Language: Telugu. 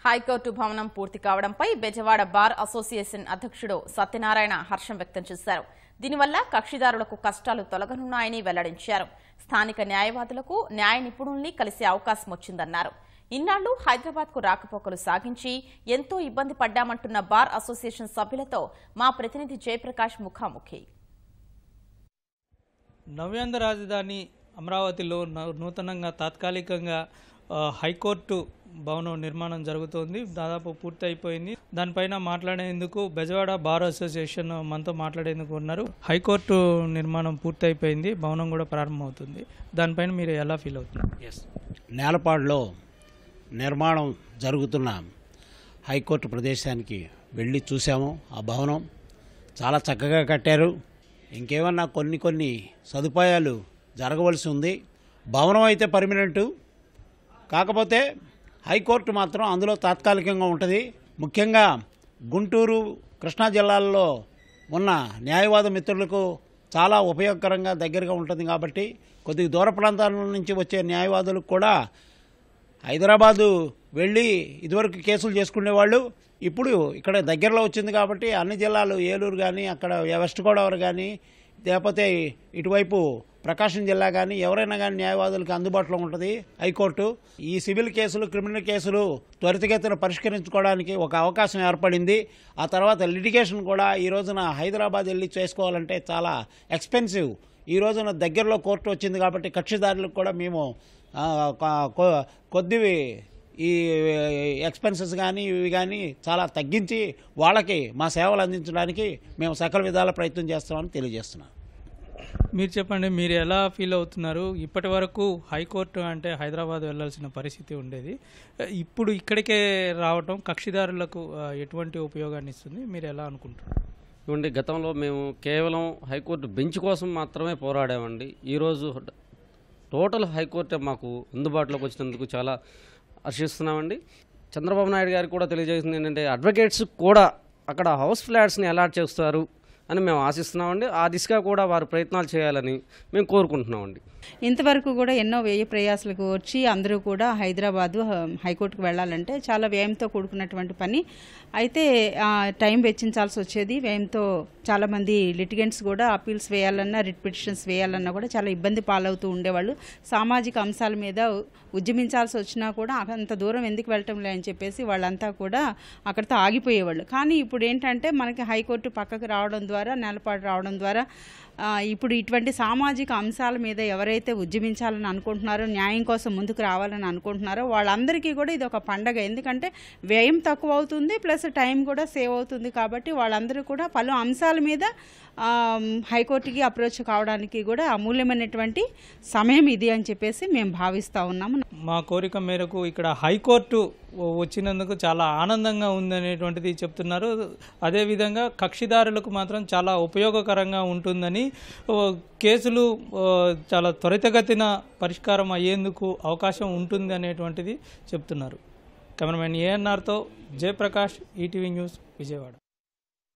హైకోర్టు భవనం పూర్తి కావడంపై బెజవాడ బార్ అసోసియేషన్ అధ్యక్షుడు సత్యనారాయణ హర్షం వ్యక్తం చేశారు. దీనివల్ల కక్షిదారులకు కష్టాలు తొలగనున్నాయని వెల్లడించారు. స్థానిక న్యాయవాదులకు న్యాయ నిపుణుల్ని కలిసే అవకాశం వచ్చిందన్నారు. ఇన్నాళ్లు హైదరాబాద్కు రాకపోకలు సాగించి ఎంతో ఇబ్బంది పడ్డామంటున్న బార్ అసోసియేషన్ సభ్యులతో మా ప్రతినిధి జయప్రకాష్ ముఖాముఖి. నవ్యాంధ్ర రాజధాని అమరావతిలో నూతనంగా తాత్కాలికంగా హైకోర్టు భవనం నిర్మాణం జరుగుతోంది. దాదాపు పూర్తి అయిపోయింది. దానిపైన మాట్లాడేందుకు బెజవాడ బార్ అసోసియేషన్ మనతో మాట్లాడేందుకు ఉన్నారు. హైకోర్టు నిర్మాణం పూర్తి అయిపోయింది, భవనం కూడా ప్రారంభమవుతుంది. దానిపైన మీరు ఎలా ఫీల్ అవుతున్నారు? నేలపాడులో నిర్మాణం జరుగుతున్న హైకోర్టు ప్రదేశానికి వెళ్ళి చూసాము. ఆ భవనం చాలా చక్కగా కట్టారు. ఇంకేమన్నా కొన్ని సదుపాయాలు జరగవలసి ఉంది. భవనం అయితే పర్మనెంటు, కాకపోతే హైకోర్టు మాత్రం అందులో తాత్కాలికంగా ఉంటుంది. ముఖ్యంగా గుంటూరు, కృష్ణా జిల్లాల్లో ఉన్న న్యాయవాద మిత్రులకు చాలా ఉపయోగకరంగా దగ్గరగా ఉంటుంది. కాబట్టి కొద్దిగా దూర ప్రాంతాల నుంచి వచ్చే న్యాయవాదులకు కూడా హైదరాబాదు వెళ్ళి ఇదివరకు కేసులు చేసుకునేవాళ్ళు ఇప్పుడు ఇక్కడ దగ్గరలో వచ్చింది. కాబట్టి అన్ని జిల్లాలు, ఏలూరు కానీ, అక్కడ వెస్ట్ గోదావరి కానీ, లేకపోతే ఇటువైపు ప్రకాశం జిల్లా కానీ ఎవరైనా కానీ న్యాయవాదులకు అందుబాటులో ఉంటుంది హైకోర్టు. ఈ సివిల్ కేసులు, క్రిమినల్ కేసులు త్వరితగతిన పరిష్కరించుకోవడానికి ఒక అవకాశం ఏర్పడింది. ఆ తర్వాత లిటిగేషన్ కూడా ఈ రోజున హైదరాబాద్ వెళ్ళి చేసుకోవాలంటే చాలా ఎక్స్పెన్సివ్. ఈ రోజున దగ్గరలో కోర్టు వచ్చింది కాబట్టి కక్షిదారులకు కూడా మేము కొద్దివి ఈ ఎక్స్పెన్సెస్ కానీ ఇవి కానీ చాలా తగ్గించి వాళ్ళకి మా సేవలు అందించడానికి మేము సకల విధాల ప్రయత్నం చేస్తామని తెలియజేస్తున్నాం. మీరు చెప్పండి, మీరు ఎలా ఫీల్ అవుతున్నారు? ఇప్పటి వరకు హైకోర్టు అంటే హైదరాబాద్ వెళ్లాల్సిన పరిస్థితి ఉండేది. ఇప్పుడు ఇక్కడికే రావటం కక్షిదారులకు ఎటువంటి ఉపయోగాన్ని ఇస్తుంది? మీరు ఎలా అనుకుంటున్నారు? ఇవ్వండి, గతంలో మేము కేవలం హైకోర్టు బెంచ్ కోసం మాత్రమే పోరాడామండి. ఈరోజు టోటల్ హైకోర్టు మాకు అందుబాటులోకి వచ్చినందుకు చాలా హర్షిస్తున్నామండి. చంద్రబాబు నాయుడు గారికి కూడా తెలియజేసింది ఏంటంటే అడ్వకేట్స్ కూడా అక్కడ హౌస్ ఫ్లాట్స్ని అలాట్ చేస్తారు అని మేము ఆశిస్తున్నామండి. ఆ దిశగా కూడా వారు ప్రయత్నాలు చేయాలని మేము కోరుకుంటున్నామండి. ఇంతవరకు కూడా ఎన్నో వ్యయ ప్రయాసాలకు వచ్చి అందరూ కూడా హైదరాబాదు హైకోర్టుకు వెళ్ళాలంటే చాలా వ్యయంతో కూడుకున్నటువంటి పని. అయితే టైం వెచ్చించాల్సి వచ్చేది. వ్యయంతో చాలామంది లిటిగెంట్స్ కూడా అపీల్స్ వేయాలన్నా, రిట్ పిటిషన్స్ వేయాలన్నా కూడా చాలా ఇబ్బంది పాలవుతూ ఉండేవాళ్ళు. సామాజిక అంశాల మీద ఉద్యమించాల్సి వచ్చినా కూడా అంత దూరం ఎందుకు వెళ్ళటం లే అని చెప్పేసి వాళ్ళంతా కూడా అక్కడితో ఆగిపోయేవాళ్ళు. కానీ ఇప్పుడు ఏంటంటే మనకి హైకోర్టు పక్కకు రావడం ద్వారా, నేలపాటు రావడం ద్వారా ఇప్పుడు ఇటువంటి సామాజిక అంశాల మీద ఎవరైతే ఉద్యమించాలని అనుకుంటున్నారో, న్యాయం కోసం ముందుకు రావాలని అనుకుంటున్నారో వాళ్ళందరికీ కూడా ఇది ఒక పండగ. ఎందుకంటే వ్యయం తక్కువ అవుతుంది, ప్లస్ టైం కూడా సేవ్ అవుతుంది. కాబట్టి వాళ్ళందరూ కూడా పలు అంశాల మీద హైకోర్టుకి అప్రోచ్ కావడానికి కూడా అమూల్యమైనటువంటి సమయం ఇది అని చెప్పేసి మేము భావిస్తూ ఉన్నాము. మా కోరిక మేరకు ఇక్కడ హైకోర్టు వచ్చినందుకు చాలా ఆనందంగా ఉందనేటువంటిది చెప్తున్నారు. అదేవిధంగా కక్షిదారులకు మాత్రం చాలా ఉపయోగకరంగా ఉంటుందని, కేసులు చాలా త్వరితగతిన పరిష్కారం అయ్యేందుకు అవకాశం ఉంటుంది అనేటువంటిది చెప్తున్నారు. కెమెరామెన్ ఏఎన్ఆర్తో జయప్రకాష్, ఈటీవీ న్యూస్, విజయవాడ.